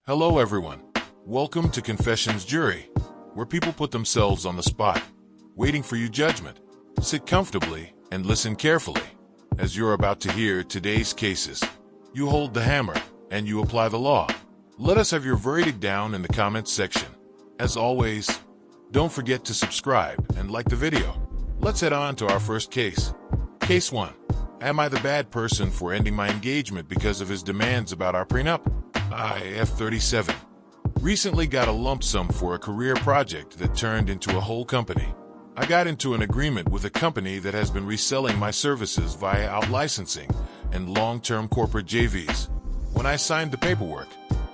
Hello everyone. Welcome to Confessions Jury, where people put themselves on the spot, waiting for your judgment. Sit comfortably and listen carefully, as you're about to hear today's cases. You hold the hammer and you apply the law. Let us have your verdict down in the comments section. As always, don't forget to subscribe and like the video. Let's head on to our first case. Case 1. Am I the bad person for ending my engagement because of his demands about our prenup? I, F37, recently got a lump sum for a career project that turned into a whole company. I got into an agreement with a company that has been reselling my services via out-licensing and long-term corporate JVs. When I signed the paperwork,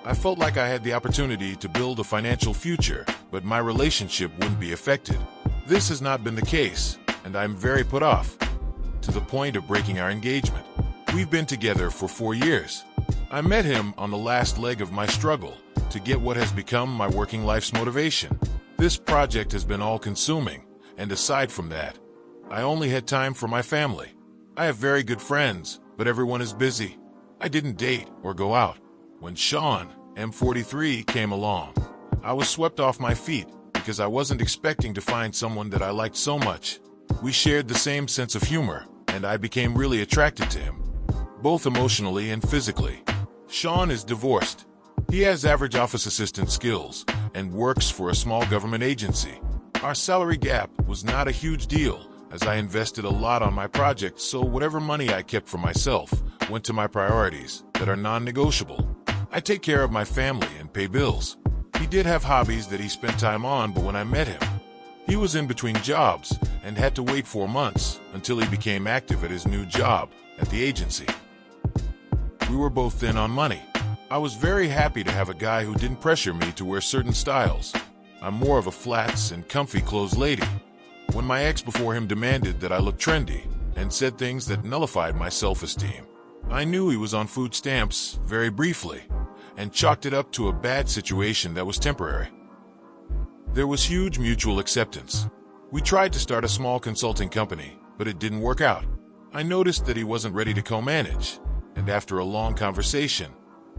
I felt like I had the opportunity to build a financial future, but my relationship wouldn't be affected. This has not been the case, and I'm very put off, to the point of breaking our engagement. We've been together for 4 years. I met him on the last leg of my struggle to get what has become my working life's motivation. This project has been all-consuming, and aside from that, I only had time for my family. I have very good friends, but everyone is busy. I didn't date or go out. When Sean, M43, came along, I was swept off my feet because I wasn't expecting to find someone that I liked so much. We shared the same sense of humor, and I became really attracted to him, both emotionally and physically. Sean is divorced. He has average office assistant skills and works for a small government agency. Our salary gap was not a huge deal, as I invested a lot on my project, so whatever money I kept for myself went to my priorities that are non-negotiable. I take care of my family and pay bills. He did have hobbies that he spent time on, but when I met him, he was in between jobs and had to wait 4 months until he became active at his new job at the agency. We were both thin on money. I was very happy to have a guy who didn't pressure me to wear certain styles. I'm more of a flats and comfy clothes lady. When my ex before him demanded that I look trendy and said things that nullified my self-esteem, I knew he was on food stamps very briefly and chalked it up to a bad situation that was temporary. There was huge mutual acceptance. We tried to start a small consulting company, but it didn't work out. I noticed that he wasn't ready to co-manage, and after a long conversation,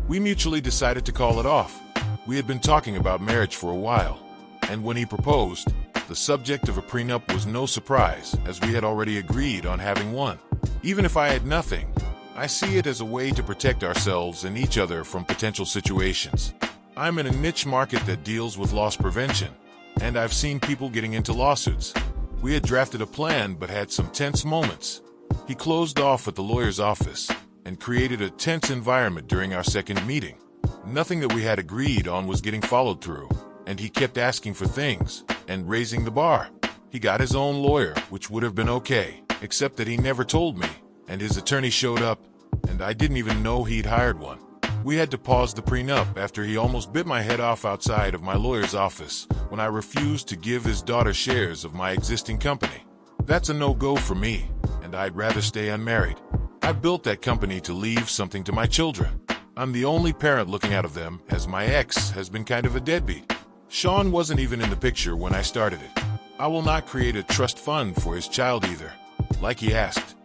we mutually decided to call it off. We had been talking about marriage for a while, and when he proposed, the subject of a prenup was no surprise, as we had already agreed on having one. Even if I had nothing, I see it as a way to protect ourselves and each other from potential situations. I'm in a niche market that deals with loss prevention, and I've seen people getting into lawsuits. We had drafted a plan but had some tense moments. He closed off at the lawyer's office and created a tense environment during our second meeting. Nothing that we had agreed on was getting followed through, and he kept asking for things and raising the bar. He got his own lawyer, which would have been okay, except that he never told me, and his attorney showed up, and I didn't even know he'd hired one. We had to pause the prenup after he almost bit my head off outside of my lawyer's office when I refused to give his daughter shares of my existing company. That's a no-go for me, and I'd rather stay unmarried. I built that company to leave something to my children. I'm the only parent looking out of them, as my ex has been kind of a deadbeat. Sean wasn't even in the picture when I started it. I will not create a trust fund for his child either, like he asked.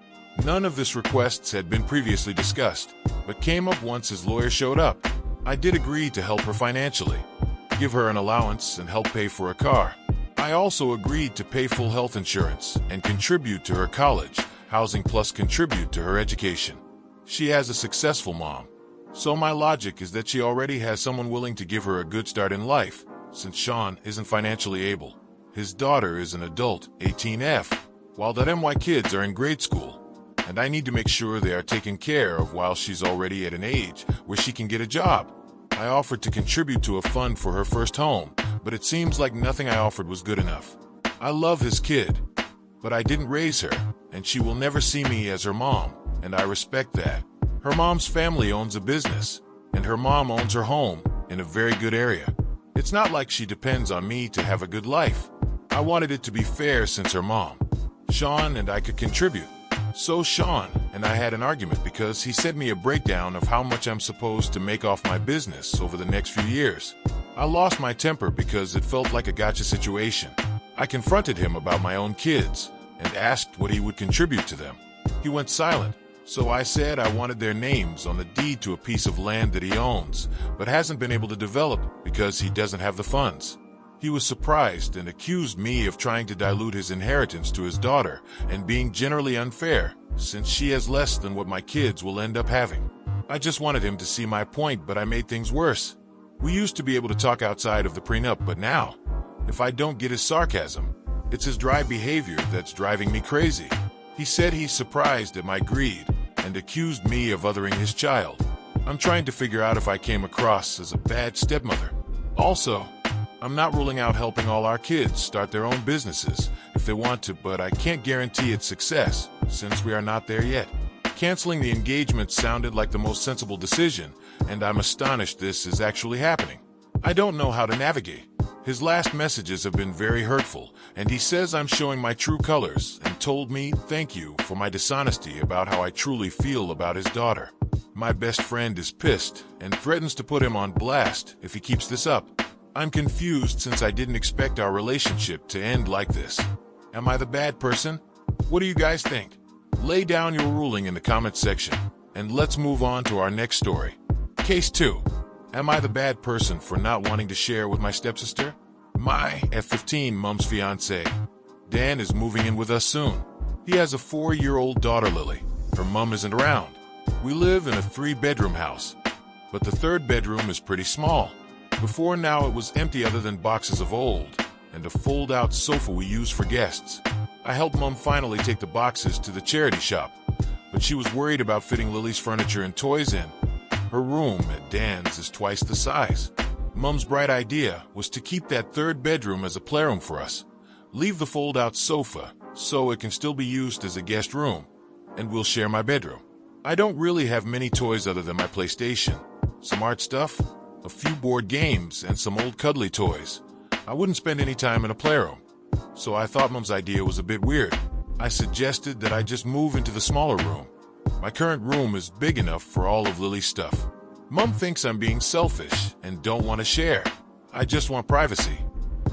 None of this requests had been previously discussed, but came up once his lawyer showed up. I did agree to help her financially, give her an allowance and help pay for a car. I also agreed to pay full health insurance and contribute to her college, housing plus contribute to her education. She has a successful mom, so my logic is that she already has someone willing to give her a good start in life, since Sean isn't financially able. His daughter is an adult, 18F, while that MY kids are in grade school, and I need to make sure they are taken care of while she's already at an age where she can get a job. I offered to contribute to a fund for her first home, but it seems like nothing I offered was good enough. I love his kid, but I didn't raise her, and she will never see me as her mom, and I respect that. Her mom's family owns a business, and her mom owns her home in a very good area. It's not like she depends on me to have a good life. I wanted it to be fair since her mom, Sean, and I could contribute. So Sean and I had an argument because he sent me a breakdown of how much I'm supposed to make off my business over the next few years. I lost my temper because it felt like a gotcha situation. I confronted him about my own kids and asked what he would contribute to them. He went silent, So I said I wanted their names on the deed to a piece of land that he owns, but hasn't been able to develop because he doesn't have the funds. He was surprised and accused me of trying to dilute his inheritance to his daughter and being generally unfair, since she has less than what my kids will end up having. I just wanted him to see my point, but I made things worse. We used to be able to talk outside of the prenup, but now, if I don't get his sarcasm, it's his dry behavior that's driving me crazy. He said he's surprised at my greed and accused me of othering his child. I'm trying to figure out if I came across as a bad stepmother. Also, I'm not ruling out helping all our kids start their own businesses if they want to, but I can't guarantee its success since we are not there yet. Canceling the engagement sounded like the most sensible decision, and I'm astonished this is actually happening. I don't know how to navigate. His last messages have been very hurtful, and he says I'm showing my true colors and told me thank you for my dishonesty about how I truly feel about his daughter. My best friend is pissed and threatens to put him on blast if he keeps this up. I'm confused since I didn't expect our relationship to end like this. Am I the bad person? What do you guys think? Lay down your ruling in the comments section, and let's move on to our next story. Case 2. Am I the bad person for not wanting to share with my stepsister? My F15 mom's fiance, Dan, is moving in with us soon. He has a 4-year-old daughter, Lily. Her mom isn't around. We live in a 3-bedroom house, but the 3rd bedroom is pretty small. Before now it was empty other than boxes of old and a fold-out sofa we use for guests. I helped Mom finally take the boxes to the charity shop, but she was worried about fitting Lily's furniture and toys in. Her room at Dan's is twice the size. Mom's bright idea was to keep that 3rd bedroom as a playroom for us. Leave the fold-out sofa so it can still be used as a guest room, and we'll share my bedroom. I don't really have many toys other than my PlayStation, some art stuff, a few board games, and some old cuddly toys. I wouldn't spend any time in a playroom, so I thought Mom's idea was a bit weird. I suggested that I just move into the smaller room. My current room is big enough for all of Lily's stuff. Mom thinks I'm being selfish and don't want to share. I just want privacy.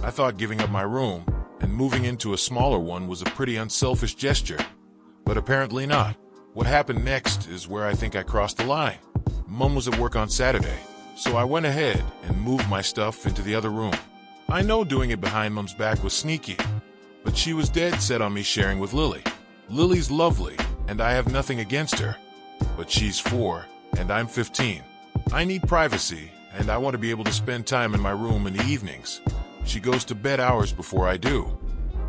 I thought giving up my room and moving into a smaller one was a pretty unselfish gesture, but apparently not. What happened next is where I think I crossed the line. Mom was at work on Saturday, so I went ahead and moved my stuff into the other room. I know doing it behind Mom's back was sneaky, but she was dead set on me sharing with Lily. Lily's lovely, and I have nothing against her, but she's 4 and I'm 15. I need privacy, and I want to be able to spend time in my room in the evenings. She goes to bed hours before I do,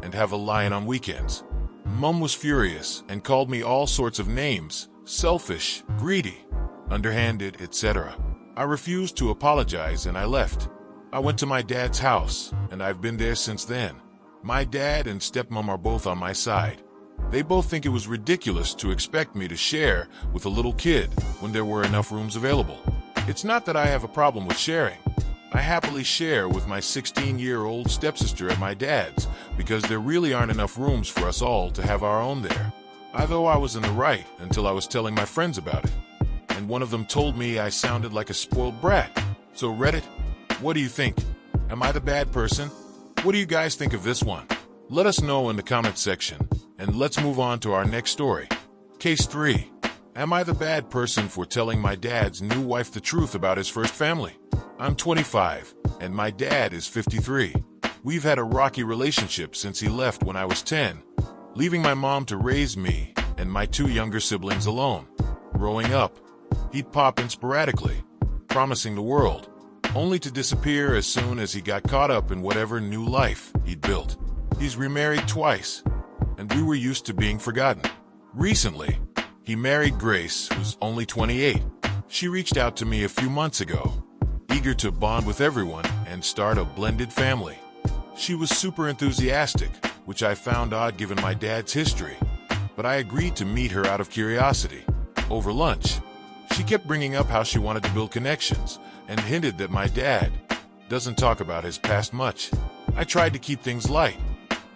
and have a lie-in on weekends. Mom was furious and called me all sorts of names: selfish, greedy, underhanded, etc. I refused to apologize and I left. I went to my dad's house, and I've been there since then. My dad and stepmom are both on my side. They both think it was ridiculous to expect me to share with a little kid when there were enough rooms available. It's not that I have a problem with sharing. I happily share with my 16-year-old stepsister at my dad's because there really aren't enough rooms for us all to have our own there. Although I was in the right until I was telling my friends about it, and one of them told me I sounded like a spoiled brat. So Reddit, what do you think? Am I the bad person? What do you guys think of this one? Let us know in the comments section, and let's move on to our next story. Case 3. Am I the bad person for telling my dad's new wife the truth about his first family? I'm 25, and my dad is 53. We've had a rocky relationship since he left when I was 10, leaving my mom to raise me and my 2 younger siblings alone. Growing up, he'd pop in sporadically, promising the world, only to disappear as soon as he got caught up in whatever new life he'd built. He's remarried twice, and we were used to being forgotten. Recently, he married Grace, who's only 28. She reached out to me a few months ago, eager to bond with everyone and start a blended family. She was super enthusiastic, which I found odd given my dad's history, but I agreed to meet her out of curiosity. Over lunch, she kept bringing up how she wanted to build connections and hinted that my dad doesn't talk about his past much. I tried to keep things light,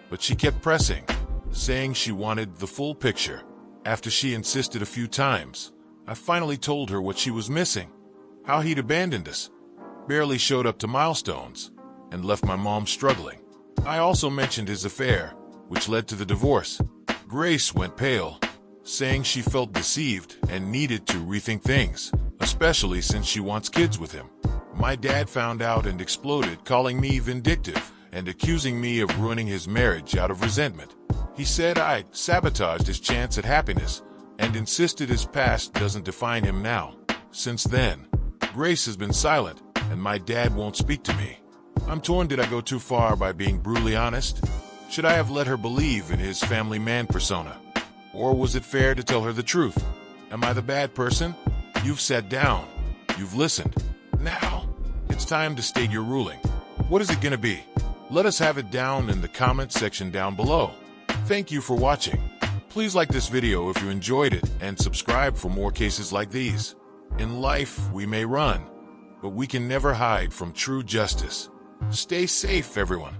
but she kept pressing, saying she wanted the full picture. After she insisted a few times, I finally told her what she was missing, how he'd abandoned us, barely showed up to milestones, and left my mom struggling. I also mentioned his affair, which led to the divorce. Grace went pale, saying she felt deceived and needed to rethink things, especially since she wants kids with him. My dad found out and exploded, calling me vindictive and accusing me of ruining his marriage out of resentment. He said I sabotaged his chance at happiness and insisted his past doesn't define him now. Since then, Grace has been silent and my dad won't speak to me. I'm torn. Did I go too far by being brutally honest? Should I have let her believe in his family man persona? Or was it fair to tell her the truth? Am I the bad person? You've sat down. You've listened. Now, it's time to state your ruling. What is it gonna be? Let us have it down in the comment section down below. Thank you for watching. Please like this video if you enjoyed it and subscribe for more cases like these. In life, we may run, but we can never hide from true justice. Stay safe, everyone.